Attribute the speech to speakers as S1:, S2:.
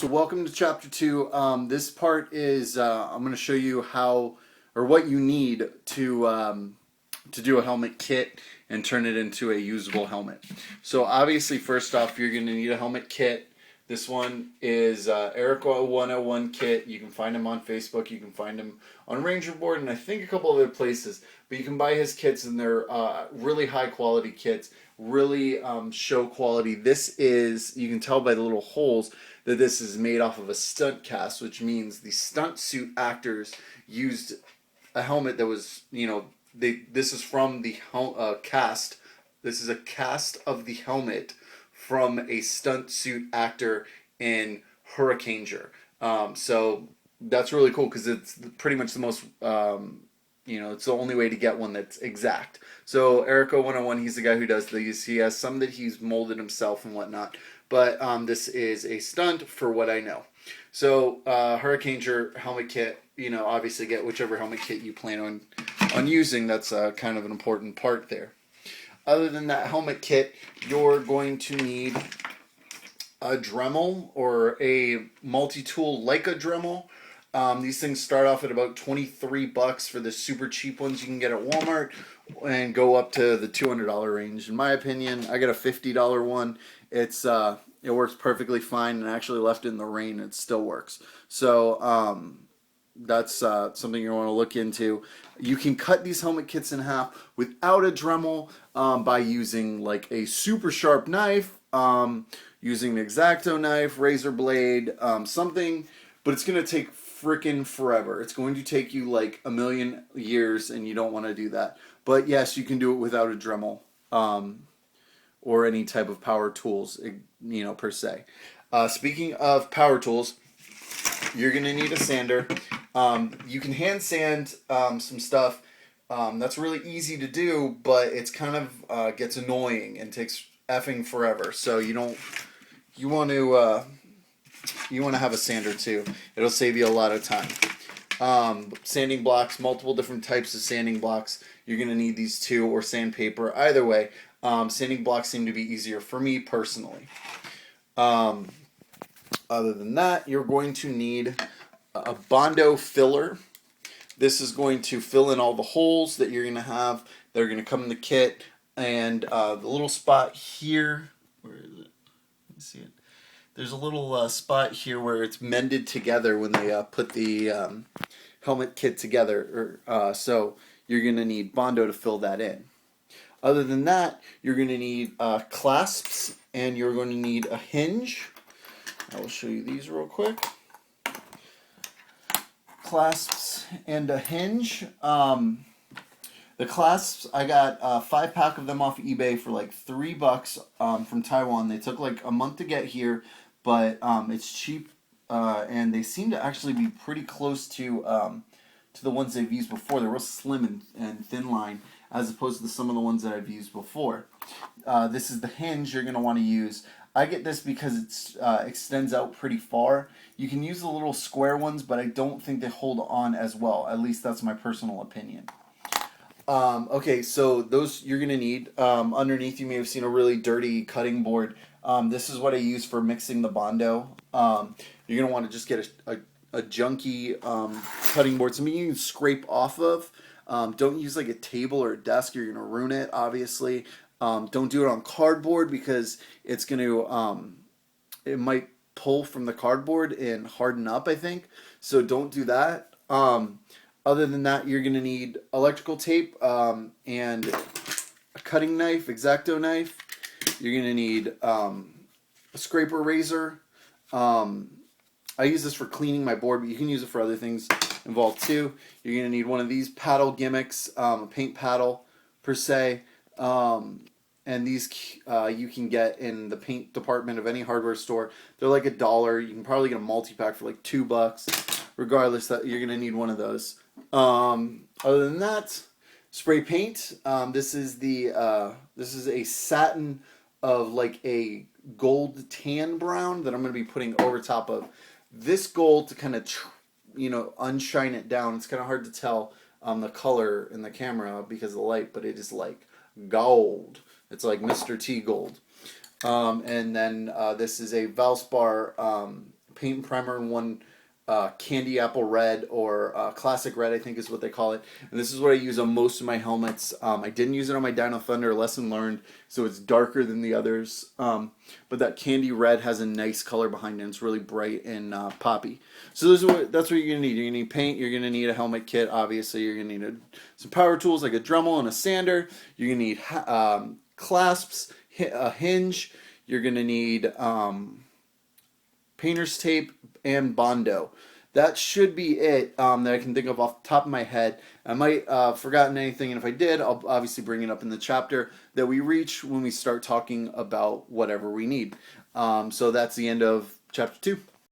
S1: So welcome to chapter 2. This part is I'm going to show you how or what you need to do a helmet kit and turn it into a usable helmet. So obviously, first off, you're going to need a helmet kit. This one is Erica 101 kit. You can find him on Facebook. You can find him on Ranger Board and I think a couple other places. But you can buy his kits and they're really high quality kits, really show quality. This is, you can tell by the little holes that this is made off of a stunt cast, which means the stunt suit actors used a helmet that was, this is from the cast. This is a cast of the helmet from a stunt suit actor in Hurricaneger. So that's really cool because it's pretty much the most, it's the only way to get one that's exact. So Erica 101, he's the guy who does these. He has some that he's molded himself and whatnot. But this is a stunt for what I know. So Hurricaneger helmet kit, obviously get whichever helmet kit you plan on using. That's kind of an important part there. Other than that helmet kit, you're going to need a Dremel or a multi-tool like a Dremel. These things start off at about $23 for the super cheap ones you can get at Walmart and go up to the $200 range. In my opinion, I got a $50 one. It works perfectly fine, and I actually left it in the rain. It still works. So that's something you want to look into. You can cut these helmet kits in half without a Dremel by using like a super sharp knife, using an X-Acto knife, razor blade, something. But it's going to take freaking forever. It's going to take you like a million years, and you don't want to do that. But yes, you can do it without a Dremel or any type of power tools, per se. Speaking of power tools, you're going to need a sander. You can hand sand some stuff. That's really easy to do, but it's kind of gets annoying and takes effing forever. So you want to have a sander too. It'll save you a lot of time. Sanding blocks, multiple different types of sanding blocks. You're going to need these too, or sandpaper. Either way, sanding blocks seem to be easier for me personally. Other than that, you're going to need a Bondo filler. This is going to fill in all the holes that you're going to have. They're going to come in the kit. And the little spot here, where is it? Let me see it. There's a little spot here where it's mended together when they put the helmet kit together. So you're going to need Bondo to fill that in. Other than that, you're going to need clasps and you're going to need a hinge. I will show you these real quick. Clasps and a hinge. The clasps, I got a 5-pack of them off eBay for like $3 from Taiwan. They took like a month to get here, but it's cheap and they seem to actually be pretty close to the ones they've used before. They're real slim and thin line as opposed to some of the ones that I've used before. This is the hinge you're going to want to use. I get this because it extends out pretty far. You can use the little square ones, but I don't think they hold on as well. At least that's my personal opinion. Okay, so those you're going to need. Underneath you may have seen a really dirty cutting board. This is what I use for mixing the Bondo. You're going to want to just get a junky cutting board, something you can scrape off of. Don't use like a table or a desk. You're going to ruin it, obviously. Don't do it on cardboard because it's going to, it might pull from the cardboard and harden up, I think. So don't do that. Other than that, you're going to need electrical tape and a cutting knife, X-Acto knife. You're going to need a scraper razor. I use this for cleaning my board, but you can use it for other things involved too. You're going to need one of these paddle gimmicks, a paint paddle per se. And these you can get in the paint department of any hardware store. They're like $1. You can probably get a multi-pack for like $2. Regardless, that you're going to need one of those. Other than that, spray paint. This is a satin of like a gold tan brown that I'm going to be putting over top of this gold to kind of unshine it down. It's kind of hard to tell the color in the camera because of the light, but it is like gold. It's like Mr. T gold. And then this is a Valspar paint and primer and one candy apple red, or classic red, I think is what they call it. And this is what I use on most of my helmets. I didn't use it on my Dino Thunder, lesson learned, so it's darker than the others. But that candy red has a nice color behind it. It's really bright and poppy. So that's what you're going to need. You're going to need paint. You're going to need a helmet kit, obviously. You're going to need some power tools like a Dremel and a sander. You're going to need clasps, a hinge. You're going to need painter's tape and Bondo. That should be it that I can think of off the top of my head. I might have forgotten anything, and if I did, I'll obviously bring it up in the chapter that we reach when we start talking about whatever we need. So that's the end of chapter 2.